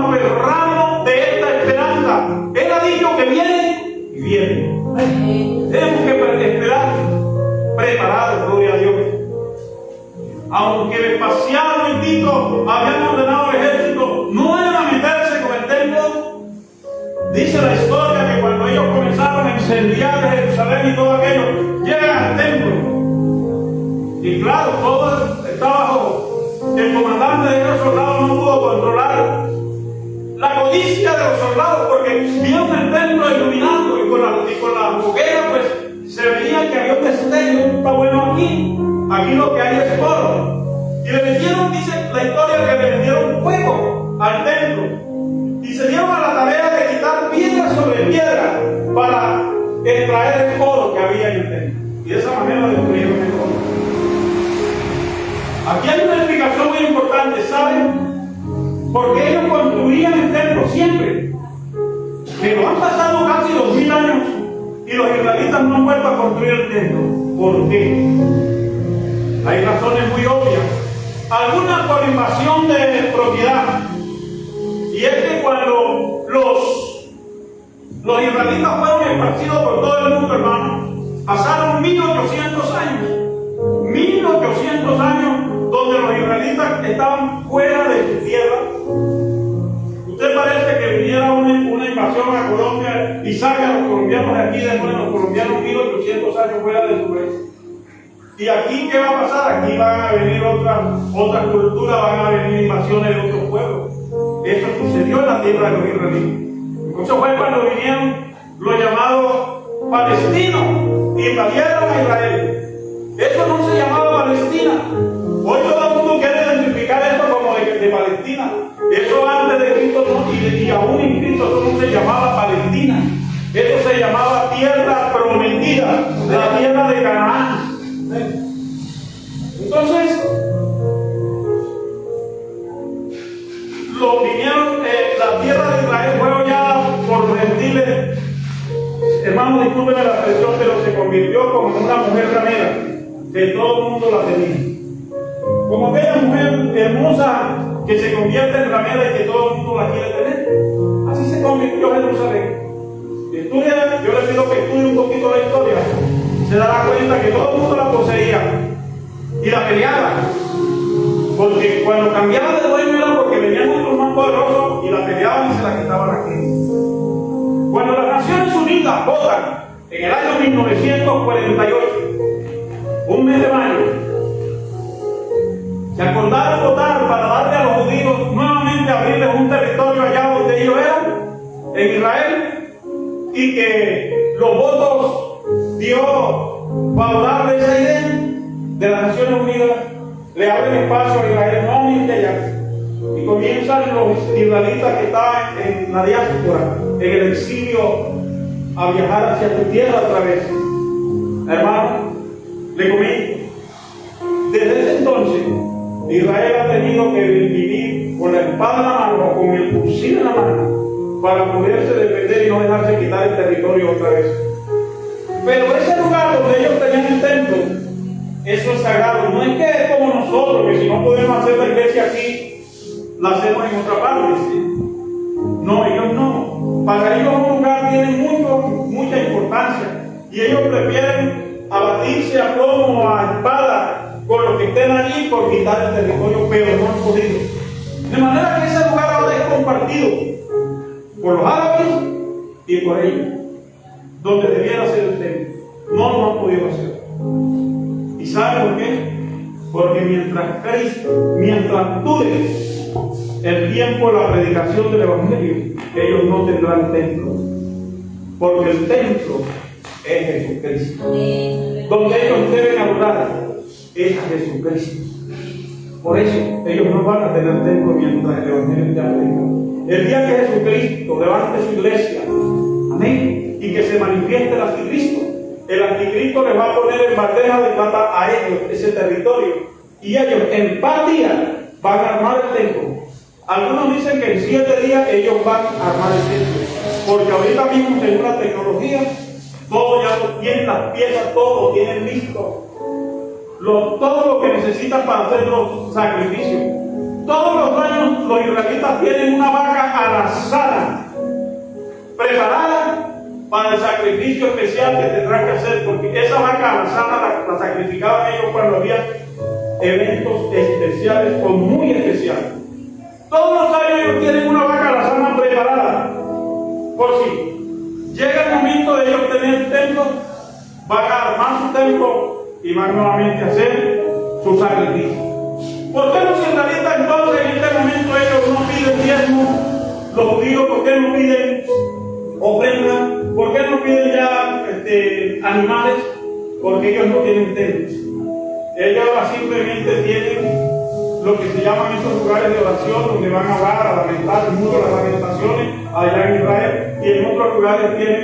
aunque Vespasiano y Tito habían ordenado al ejército no era meterse con el templo, dice la historia que cuando ellos comenzaron a incendiar Jerusalén y todo aquello, llegan al templo. Y claro, todo está bajo el comandante de esos soldados, no pudo controlar la codicia de los soldados, porque vieron el templo iluminando y con la hoguera pues se veía que había un destello. Está bueno aquí lo que hay es oro. Y le metieron, dice la historia, que le metieron fuego al templo y se dieron a la tarea de quitar piedra sobre piedra para extraer el oro que había en el templo, y de esa manera destruyeron el oro. Aquí hay una explicación muy importante, ¿saben? Porque ellos construían el templo siempre, pero han pasado casi 2000 años y los israelitas no han vuelto a construir el templo. ¿Por qué? Hay razones muy obvias. Algunas por invasión de propiedad, y es que cuando los israelitas fueron esparcidos por todo el mundo, hermano, pasaron 1800 años, 1800 años donde los israelitas estaban fuera de su tierra. Usted parece que viniera una invasión a Colombia y saca a los colombianos de aquí, después los colombianos 1800 años fuera de su país. ¿Y aquí qué va a pasar? Aquí van a venir otras culturas, van a venir invasiones de otros pueblos. Eso sucedió en la tierra de los israelitas. Eso fue cuando vinieron los llamados palestinos, invadieron a Israel. Eso no se llamaba Palestina. Hoy todo el mundo quiere identificar eso como de Palestina. Eso antes de Cristo y aún en Cristo eso no se llamaba Palestina. Eso se llamaba tierra prometida, la tierra de Canaán. Entonces, la tierra de Israel fue hollada por los gentiles. Hermanos, discúlpenme la expresión, pero se convirtió como una mujer ramera, que todo el mundo la tenía. Como aquella mujer hermosa que se convierte en ramera y que todo el mundo la quiere tener. Así se convirtió Jerusalén. Estudia, yo le pido que estudie un poquito la historia. Se dará cuenta que todo el mundo la poseía y la peleaba, porque cuando cambiaba de dueño era porque venían otros más poderosos y la peleaban y se la quitaban aquí. Cuando las Naciones Unidas votan en el año 1948, un mes de mayo, se acordaron votar para darle a los judíos nuevamente abrirles un territorio allá donde ellos eran, en Israel, y que los votos dio favorable esa idea de las Naciones Unidas, le abren espacio a Israel nuevamente allá, y comienzan los israelitas que estaban en la diáspora, en el exilio, a viajar hacia tu tierra otra vez. Hermano, le comento, desde ese entonces Israel ha tenido que vivir con la espada en la mano o con el fusil en la mano para poderse defender y no dejarse quitar el territorio otra vez. Pero ese lugar donde ellos tenían el templo, eso es sagrado. No es que es como nosotros, que si no podemos hacer la iglesia aquí, la hacemos en otra parte, ¿sí? No, ellos no. Para ellos un lugar tiene mucha importancia, y ellos prefieren abatirse a plomo o a espada con los que estén allí por quitar el territorio, pero no han podido. De manera que ese lugar ahora es compartido por los árabes y por ellos, donde debiera ser el templo. No lo han podido hacer. ¿Y saben por qué? Porque mientras dure el tiempo de la predicación del Evangelio, ellos no tendrán templo. Porque el templo es Jesucristo. Donde ellos deben adorar es a Jesucristo. Por eso ellos no van a tener templo mientras el Evangelio esté predicado. El día que Jesucristo levante su iglesia, amén, y que se manifieste el anticristo, el anticristo les va a poner en bandeja de plata a ellos ese territorio, y ellos en par días van a armar el templo. Algunos dicen que en 7 días ellos van a armar el templo, porque ahorita mismo según la tecnología todo ya lo tienen, las piezas, todo lo tienen listo, todo lo que necesitan para hacer los sacrificios. Todos los años los israelitas tienen una vaca alazada, preparada para el sacrificio especial que tendrán que hacer, porque esa vaca alazada la sacrificaban ellos cuando había eventos especiales o muy especiales. Todos los años ellos tienen una vaca alazana preparada. Por si llega el momento de ellos tener templo, van a armar su templo y van nuevamente a hacer su sacrificio. ¿Por qué los israelitas entonces en este momento ellos no piden diezmo? Los judíos, ¿por qué no piden ofrenda? ¿Por qué no piden ya animales? Porque ellos no tienen templos. Ellos simplemente tienen lo que se llaman esos lugares de oración donde van a orar, a lamentar, el mundo de las lamentaciones allá en Israel, y en otros lugares tienen,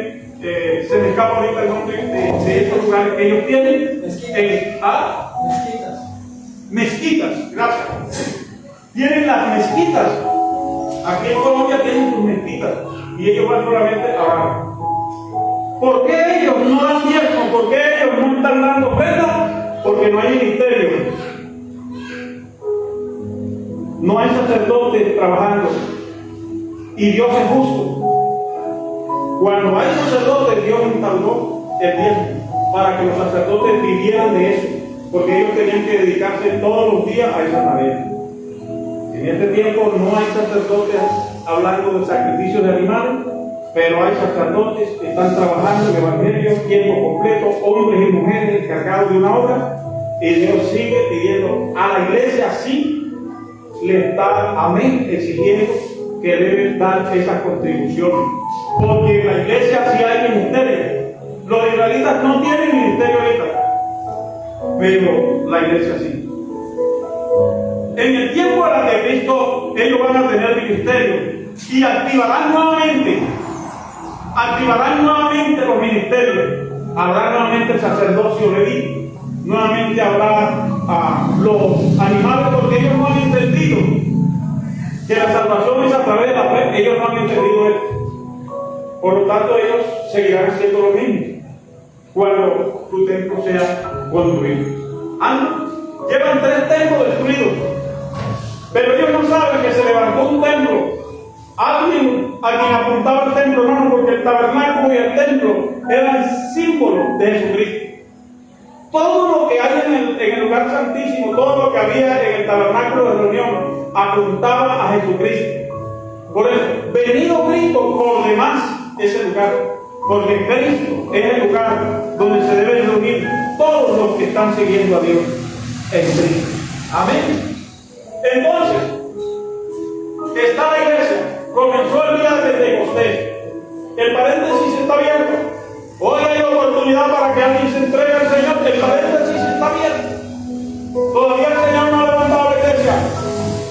se me escapa ahorita el nombre de esos lugares que ellos tienen. Mezquitas, gracias. Tienen las mezquitas. Aquí en Colombia tienen sus mezquitas y ellos van solamente a orar. ¿Por qué ellos no dan diezmo? ¿Por qué ellos no están dando ofrenda? Porque no hay ministerio. No hay sacerdotes trabajando. Y Dios es justo. Cuando hay sacerdotes, Dios instauró el diezmo para que los sacerdotes vivieran de eso. Porque ellos tenían que dedicarse todos los días a esa tarea. En este tiempo no hay sacerdotes hablando de sacrificios de animales, pero hay sacerdotes que están trabajando en el Evangelio tiempo completo, hombres y mujeres encargados de una obra, y Dios sigue pidiendo a la iglesia, sí le está, amén, exigiendo que deben dar esas contribuciones. Porque en la iglesia sí hay ministerio. Los israelitas no tienen ministerio ahorita, pero la iglesia sí. En el tiempo de la de Cristo, ellos van a tener ministerio y activarán nuevamente los ministerios. Habrá nuevamente el sacerdocio levítico, nuevamente habrá los animales, porque ellos no han entendido que la salvación es a través de la fe. Ellos no han entendido esto. Por lo tanto, ellos seguirán haciendo lo mismo cuando su templo sea construido. Llevan 3 templos destruidos, pero ellos no saben que se levantó un templo. Alguien a quien apuntaba el templo, no, porque el tabernáculo y el templo eran símbolos de Jesucristo. Todo lo que hay en el lugar santísimo, todo lo que había en el tabernáculo de reunión, apuntaba a Jesucristo. Por eso, venido Cristo, por demás ese lugar, porque Cristo es el lugar donde se deben reunir todos los que están siguiendo a Dios en Cristo. Amén. Entonces, está la iglesia. Comenzó el día de Pentecostés. El paréntesis está abierto. Hoy hay oportunidad para que alguien se entregue al Señor. El paréntesis está abierto. Todavía el Señor no ha levantado la iglesia.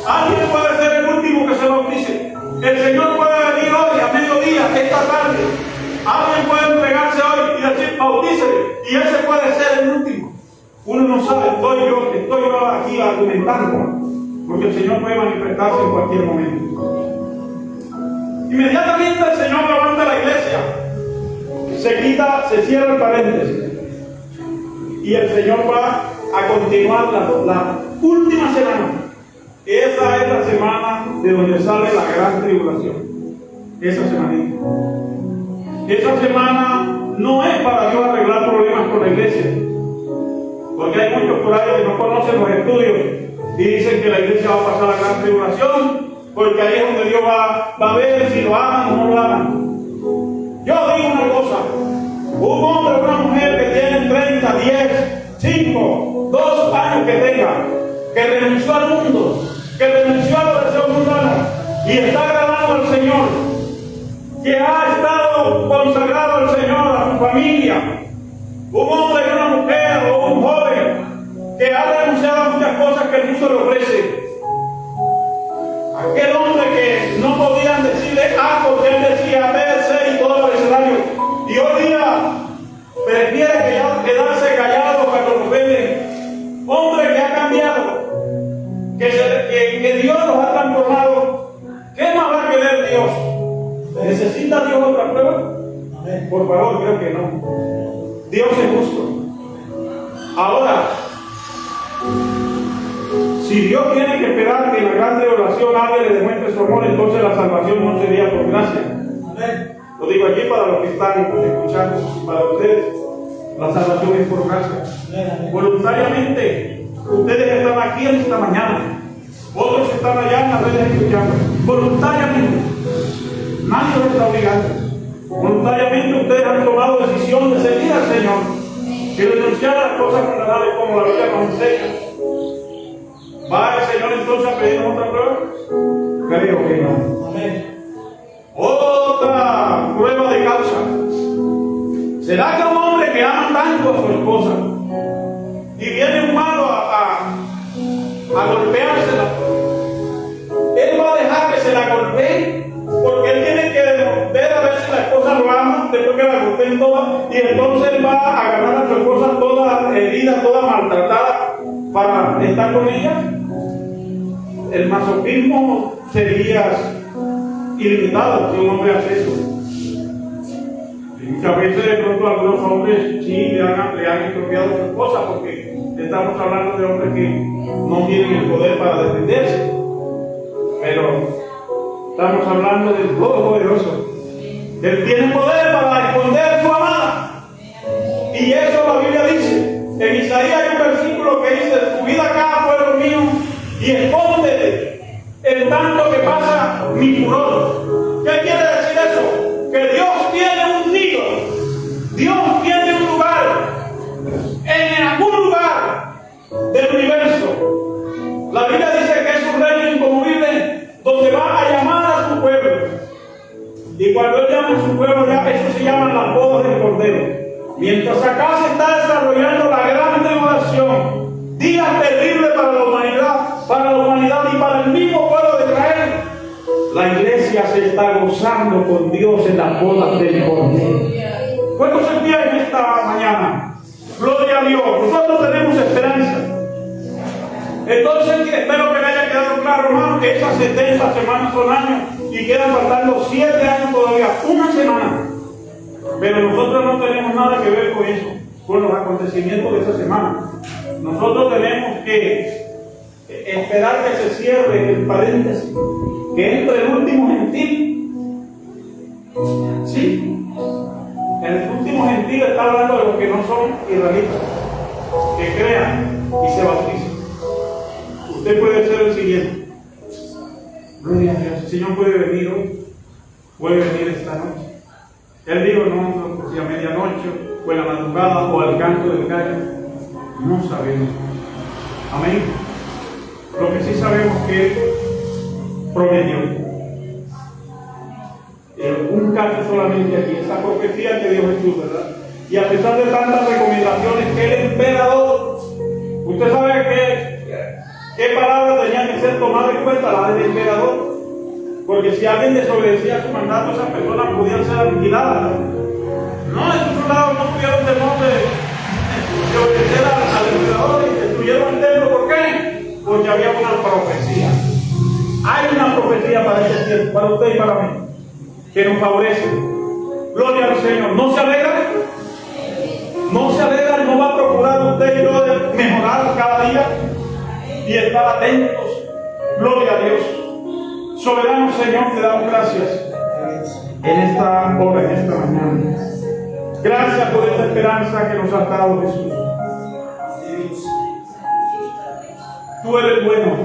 Alguien puede ser el último que se bautice. El Señor puede venir hoy a mediodía, esta tarde. Alguien puede entregarse hoy y decir, bautícese. Y ese puede ser el último. Uno no sabe, estoy yo aquí argumentando. Porque el Señor puede manifestarse en cualquier momento. Inmediatamente el Señor levanta la iglesia, se cierra el paréntesis, y el Señor va a continuar la última semana. Esa es la semana de donde sale la gran tribulación. Esa semanita. Esa semana no es para Dios arreglar problemas con la iglesia, porque hay muchos por ahí que no conocen los estudios y dicen que la iglesia va a pasar la gran tribulación, porque ahí es donde Dios va a ver si lo aman o no lo aman. Yo digo una cosa: un hombre o una mujer que tiene 30, 10, 5, 2 años que tenga, que renunció al mundo, que renunció a los deseos mundanos y está agradando al Señor, que ha estado consagrado al Señor, a su familia, un hombre y una mujer o un joven que ha renunciado a muchas cosas que el mundo le ofrece. Aquel hombre que no podían decirle A porque él decía B, C y todo el escenario, y hoy día prefiere quedarse callado cuando lo ven. Hombre que ha cambiado, que Dios los ha transformado. ¿Qué más va a querer Dios? ¿Necesita Dios otra prueba? Por favor, creo que no. Dios es justo. Ahora, si Dios tiene que esperar que en la gran oración alguien le demuestre su amor, entonces la salvación no sería por gracia. Lo digo aquí para los que están escuchando, para ustedes, la salvación es por gracia. Voluntariamente Ustedes están aquí en esta mañana. Otros están allá en las redes escuchando. Voluntariamente. Nadie los está obligando. Voluntariamente ustedes han tomado decisión de seguir al Señor y renunciar a las cosas mundanas como la Biblia nos enseña. ¿Va el Señor entonces a pedirnos otra prueba? Creo que no. Amén. Otra prueba de causa. ¿Será que un hombre que ama tanto a su esposa y viene un malo a golpeársela, él va a dejar que se la golpee? Porque él tiene que ver a ver si la esposa lo ama después que la golpeen toda, y entonces él va a agarrar a su esposa toda herida, toda maltratada para estar con ella. El masoquismo sería ilimitado si un hombre hace eso. Y muchas veces de pronto algunos hombres sí le han expropiado a su esposa, porque estamos hablando de hombres que no tienen el poder para defenderse. Pero estamos hablando del Todopoderoso. Él tiene poder para esconder a su amada. Y eso la Biblia dice. En Isaías hay un versículo que dice: subid acá, pueblo mío, y escóndete en tanto que pasa mi furor. ¿Qué quiere decir eso? Que Dios tiene un nido. Dios tiene un lugar. En algún lugar del universo. La Biblia dice que es un reino inconmovible donde va a llamar a su pueblo. Y cuando él llama a su pueblo, ya eso se llama las bodas del Cordero. Mientras acá se está desarrollando la gran tribulación, día terrible para la humanidad y para el mismo pueblo de Israel, la iglesia se está gozando con Dios en las bodas del Cordero. ¿Cuántos se pie en esta mañana? Gloria a Dios. Nosotros tenemos esperanza. Entonces espero que le haya quedado claro, hermano, que esas 70 semanas son años y quedan faltando 7 años todavía, una semana. Pero nosotros no tenemos nada que ver con eso, con los acontecimientos de esa semana. Nosotros tenemos que esperar que se cierre el paréntesis, que entre el último gentil. Sí, el último gentil está hablando de los que no son israelitas, que crean y se bauticen. Usted puede ser el siguiente. Gloria a Dios. El Señor puede venir hoy, puede venir esta noche. Él dijo, no, si a medianoche, o en la madrugada, o al canto del gallo, no sabemos. Amén. Lo que sí sabemos que Él prometió. Un caso solamente aquí, esa profecía que dio Jesús, ¿verdad? Y a pesar de tantas recomendaciones que el emperador, usted sabe qué palabras tenían que ser tomadas en cuenta, la del emperador. Porque si alguien desobedecía su mandato, esas personas podían ser aniquiladas. No, esos soldados no tuvieron temor de obedecer al emperador y destruyeron el templo. ¿Por qué? Porque había una profecía. Hay una profecía para este tiempo, para usted y para mí, que nos favorece. Gloria al Señor. ¿No se alegra? ¿No se alegra? ¿No va a procurar usted y yo de mejorar cada día y estar atentos? Gloria a Dios. Soberano Señor, te damos gracias en esta hora, en esta mañana. Gracias por esta esperanza que nos has dado, Jesús. Tú eres bueno.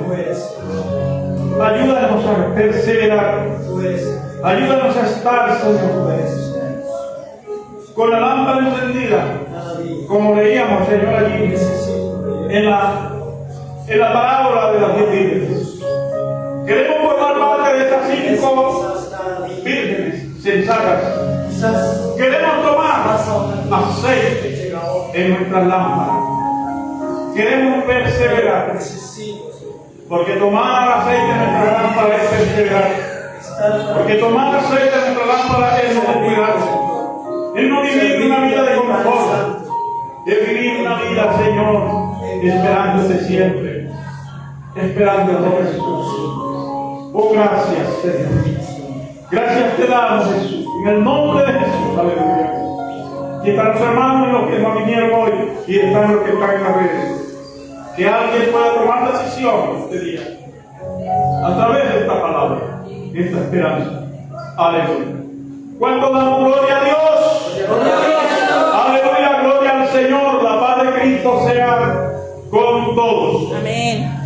Ayúdanos a perseverar. Ayúdanos a estar, Señor, con la lámpara encendida, como leíamos, Señor, allí en la parábola de las 10 vírgenes. Queremos formar parte de estas 5 vírgenes sensatas. Queremos tomar aceite en nuestras lámparas. Queremos perseverar. Porque tomar aceite en nuestra lámpara es perseverar. Porque tomar aceite en nuestra lámpara es no cuidarse. Es no vivir una vida de confort. Es vivir una vida, Señor, esperándote siempre. Esperándote, Jesús. Oh, gracias, Señor. Gracias te damos, Jesús. En el nombre de Jesús. Aleluya. Y están los hermanos los que no vinieron hoy y están los que están en las redes. Que alguien pueda tomar decisión este día a través de esta palabra, esta esperanza. Aleluya. ¿Cuánto damos gloria a Dios? Aleluya, gloria al Señor. La paz de Cristo sea con todos. Amén.